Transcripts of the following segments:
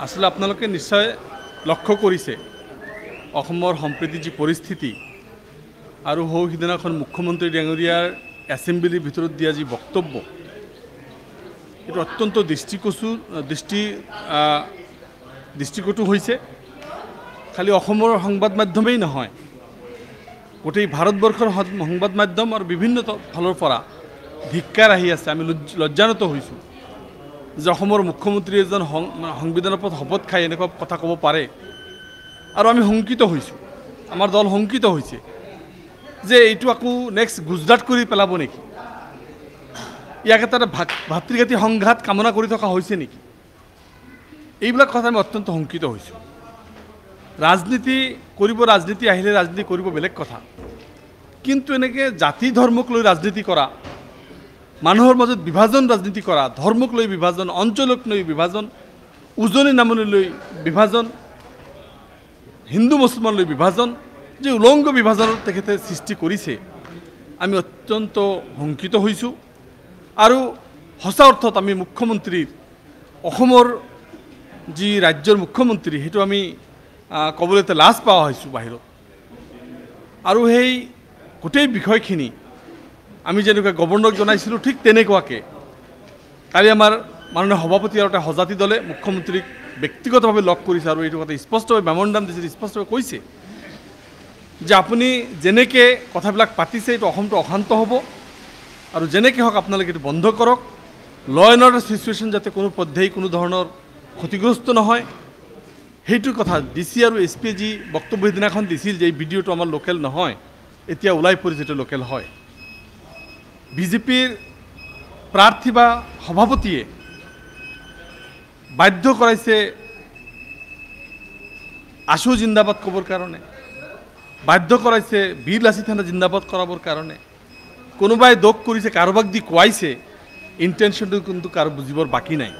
আসলে আপোনালোকে নিশ্চয় লক্ষ্য কৰিছে অসমৰ সম্প্ৰতি যি পৰিস্থিতি আৰু সিদিনাখন মুখ্যমন্ত্ৰী ডাঙৰীয়াৰ এছেম্বলিৰ ভিতৰত দিয়া যি বক্তব্য এটা অত্যন্ত দৃষ্টিকটু হৈছে। খালি অসমৰ সংবাদ মাধ্যমেই নহয়, গোটেই ভাৰতবৰ্ষৰ সংবাদ মাধ্যম আৰু বিভিন্ন ফালৰ পৰা ধিক্কাৰ আহি আছে। আমি লজ্জানত হৈছোঁ যে অসমৰ মুখ্যমন্ত্ৰী এজন সংবিধানৰ ওপৰত শপত খাই এনেকুৱা কথা ক'ব পাৰে। আৰু আমি শংকিত হৈছোঁ, আমাৰ দল শংকিত হৈছে যে এইটো আকৌ নেক্সট গুজৰাট কৰি পেলাব নেকি, ইয়াক এটা ভাতৃঘাতী সংঘাত কামনা কৰি থকা হৈছে নেকি, এইবিলাক কথা আমি অত্যন্ত শংকিত হৈছোঁ। ৰাজনীতি আহিলে ৰাজনীতি কৰিব বেলেগ কথা, কিন্তু এনেকৈ জাতি ধৰ্মক লৈ ৰাজনীতি কৰা, মানুহৰ মাজত বিভাজন ৰাজনীতি কৰা, ধৰ্মক লৈ বিভাজন, অঞ্চলক লৈ বিভাজন, উজনি নামনি লৈ বিভাজন, হিন্দু মুছলমান লৈ বিভাজন, যে উলংগ বিভাজনৰ তেখেতে সৃষ্টি কৰিছে, আমি অত্যন্ত শংকিত হৈছোঁ। আৰু সঁচা অৰ্থত আমি মুখ্যমন্ত্ৰীৰ অসমৰ যি ৰাজ্যৰ মুখ্যমন্ত্ৰী সেইটো আমি ক'বলৈ লাজ পোৱা হৈছোঁ বাহিৰত। আৰু সেই গোটেই বিষয়খিনি আমি যেনেকৈ গভৰ্ণৰক জনাইছিলোঁ ঠিক তেনেকুৱাকৈ কালি আমাৰ মাননীয় সভাপতি আৰু এটা সজাতি দলে মুখ্যমন্ত্ৰীক ব্যক্তিগতভাৱে লগ কৰিছে আৰু এইটো কথা স্পষ্টভাৱে মেমৰেণ্ডাম দিছিল, স্পষ্টভাৱে কৈছে যে আপুনি যেনেকৈ কথাবিলাক পাতিছে এইটো অসমটো অশান্ত হ'ব আৰু যেনেকৈ হওক আপোনালোকে এইটো বন্ধ কৰক। ল এণ্ড অৰ্ডাৰ চিচুৱেশ্যন যাতে কোনো পৰ্যায়ত কোনো ধৰণৰ ক্ষতিগ্ৰস্ত নহয়, সেইটো কথা DC আৰু SP যি বক্তব্য দিনাখন দিছিল যে এই ভিডিঅ'টো আমাৰ লোকেল নহয়, এতিয়া ওলাই পৰিছে এইটো লোকেল হয়। বিজেপিৰ প্ৰাৰ্থী বা সভাপতিয়ে বাধ্য কৰাইছে আশু জিন্দাবাদ ক'বৰ কাৰণে, বাধ্য কৰাইছে বীৰ লাচিত থানা জিন্দাবাদ কৰাবৰ কাৰণে। কোনোবাই দোষ কৰিছে, কাৰোবাক দি কোৱাইছে, ইণ্টেনশ্যনটো কিন্তু কাৰো বুজিবৰ বাকী নাই।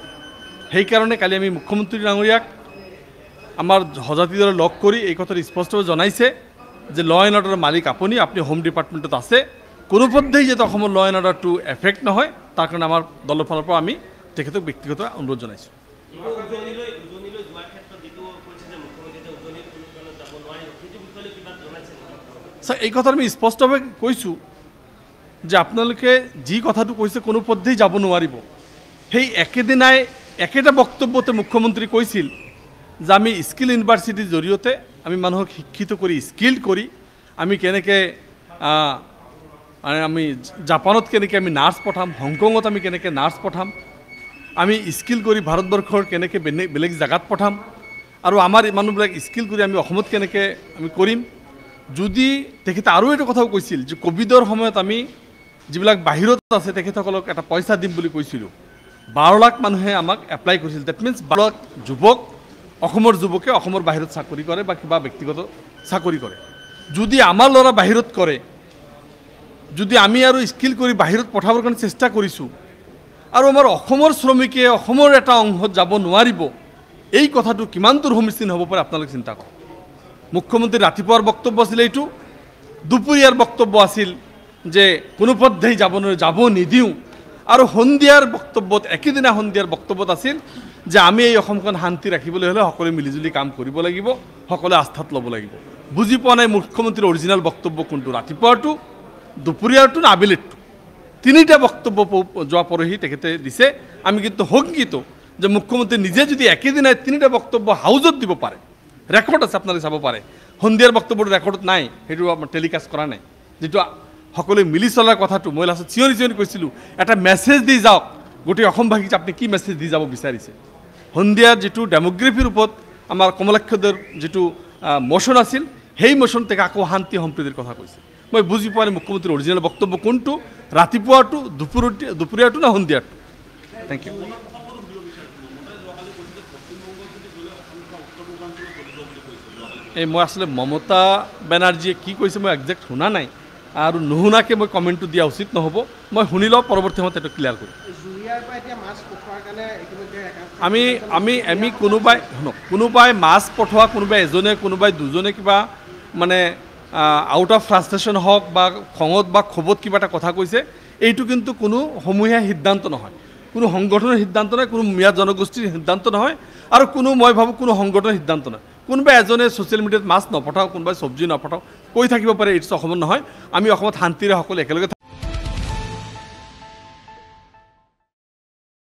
সেইকাৰণে কালি আমি মুখ্যমন্ত্ৰী ডাঙৰীয়াক আমাৰ সজাতি দলে লগ কৰি এই কথাটো স্পষ্টভাৱে জনাইছে যে ল এণ্ড অৰ্ডাৰৰ মালিক আপুনি হোম ডিপাৰ্টমেণ্টত আছে, কোনো পৰ্যায়ত যাতে অসমৰ ল এণ্ড অৰ্ডাৰটো এফেক্ট নহয় তাৰ কাৰণে আমাৰ দলৰ ফালৰ পৰা আমি তেখেতক ব্যক্তিগত অনুৰোধ জনাইছোঁ। এই কথা আমি স্পষ্টভাৱে কৈছোঁ যে আপোনালোকে যি কথাটো কৈছে কোনো পৰ্যায়ত যাব নোৱাৰিব। সেই একেদিনাই একেটা বক্তব্যতে মুখ্যমন্ত্ৰী কৈছিল যে আমি স্কিল ইউনিভাৰ্চিটিৰ জৰিয়তে আমি মানুহক শিক্ষিত কৰি স্কিল্ড কৰি আমি কেনেকৈ আমি জাপানত কেনেকৈ আমি নাৰ্ছ পঠাম, হংকঙত আমি কেনেকৈ নাৰ্ছ পঠাম, আমি স্কিল কৰি ভাৰতবৰ্ষৰ কেনেকৈ বেলেগ জেগাত পঠাম আৰু আমাৰ মানুহবিলাক স্কিল কৰি আমি অসমত কেনেকৈ আমি কৰিম। যদি তেখেতে আৰু এটা কথাও কৈছিল যে ক'ভিডৰ সময়ত আমি যিবিলাক বাহিৰত আছে তেখেতসকলক এটা পইচা দিম বুলি কৈছিলোঁ, 12 লাখ মানুহে আমাক এপ্লাই কৰিছিল। ডেট মিনছ 12 লাখ যুৱক, অসমৰ যুৱকে অসমৰ বাহিৰত চাকৰি কৰে বা কিবা ব্যক্তিগত চাকৰি কৰে। যদি আমাৰ ল'ৰা বাহিৰত কৰে, যদি আমি আৰু স্কিল কৰি বাহিৰত পঠাবৰ কাৰণে চেষ্টা কৰিছোঁ আৰু আমাৰ অসমৰ শ্ৰমিকে অসমৰ এটা অংশত যাব নোৱাৰিব, এই কথাটো কিমান দূৰ সমীচীন হ'ব পাৰে আপোনালোকে চিন্তা কৰক। মুখ্যমন্ত্ৰীৰ ৰাতিপুৱাৰ বক্তব্য আছিল এইটো, দুপৰীয়াৰ বক্তব্য আছিল যে কোনো পৰ্যায় যাব নিদিওঁ, আৰু সন্ধিয়াৰ বক্তব্যত একেদিনা সন্ধিয়াৰ বক্তব্যত আছিল যে আমি এই অসমখন শান্তি ৰাখিবলৈ হ'লে সকলোৱে মিলিজুলি কাম কৰিব লাগিব, সকলোৱে আস্থাত ল'ব লাগিব। বুজি পোৱা নাই মুখ্যমন্ত্ৰীৰ অৰিজিনেল বক্তব্য কোনটো, ৰাতিপুৱাৰটো, দুপৰীয়াৰটো না আবেলিৰটো। তিনিটা বক্তব্য যোৱা পৰহি তেখেতে দিছে। আমি কিন্তু শংকিত যে মুখ্যমন্ত্ৰী নিজে যদি একেদিনাই তিনিটা বক্তব্য হাউজত দিব পাৰে, ৰেকৰ্ড আছে আপোনালোকে চাব পাৰে, সন্ধিয়াৰ বক্তব্যটো ৰেকৰ্ডত নাই, সেইটো আমাৰ টেলিকাষ্ট কৰা নাই, যিটো সকলোৱে মিলি চলাৰ কথাটো মই লাষ্টত চিঞৰি কৈছিলোঁ এটা মেছেজ দি যাওক গোটেই অসমবাসীক, আপুনি কি মেছেজ দি যাব বিচাৰিছে। সন্ধিয়াৰ যিটো ডেমোগ্ৰাফিৰ ওপৰত আমাৰ কমলাক্ষদেৰ যিটো মোশ্যন আছিল, সেই মোশ্যন থেকে আকৌ শান্তি সম্প্ৰীতিৰ কথা কৈছে। মই বুজি পোৱা নাই মুখ্যমন্ত্ৰীৰ অৰিজিনেল বক্তব্য কোনটো, ৰাতিপুৱাটো, দুপৰীয়াটো না সন্ধিয়াটো। Thank U. এই মই আচলতে মমতা বেনাৰ্জীয়ে কি কৈছে মই একজেক্ট শুনা নাই, আৰু নুশুনাকৈ মই কমেণ্টটো দিয়া উচিত নহ'ব। মই শুনি লওঁ, পৰৱৰ্তী সময়ত এইটো ক্লিয়াৰ কৰিম। আমি কোনোবাই মাছ পঠোৱা, কোনোবাই এজনে, কোনোবাই দুজনে কিবা মানে আউট অফ ফ্ৰাষ্ট্ৰেশ্যন হওক বা খঙত বা ক্ষোভত কিবা এটা কথা কৈছে, এইটো কিন্তু কোনো সমূহীয়া সিদ্ধান্ত নহয়। কোনো সংগঠনৰ সিদ্ধান্ত নহয়, কোনো মিয়া জনগোষ্ঠীৰ সিদ্ধান্ত নহয়, আৰু কোনো মই ভাবোঁ কোনো সংগঠনৰ সিদ্ধান্ত নহয়। কোনোবাই এজনে ছ'চিয়েল মিডিয়াত মাছ নপঠাওক, কোনোবাই চব্জি নপঠাওক কৈ থাকিব পাৰে, এইটো অসমত নহয়। আমি অসমত শান্তিৰে সকলো একেলগে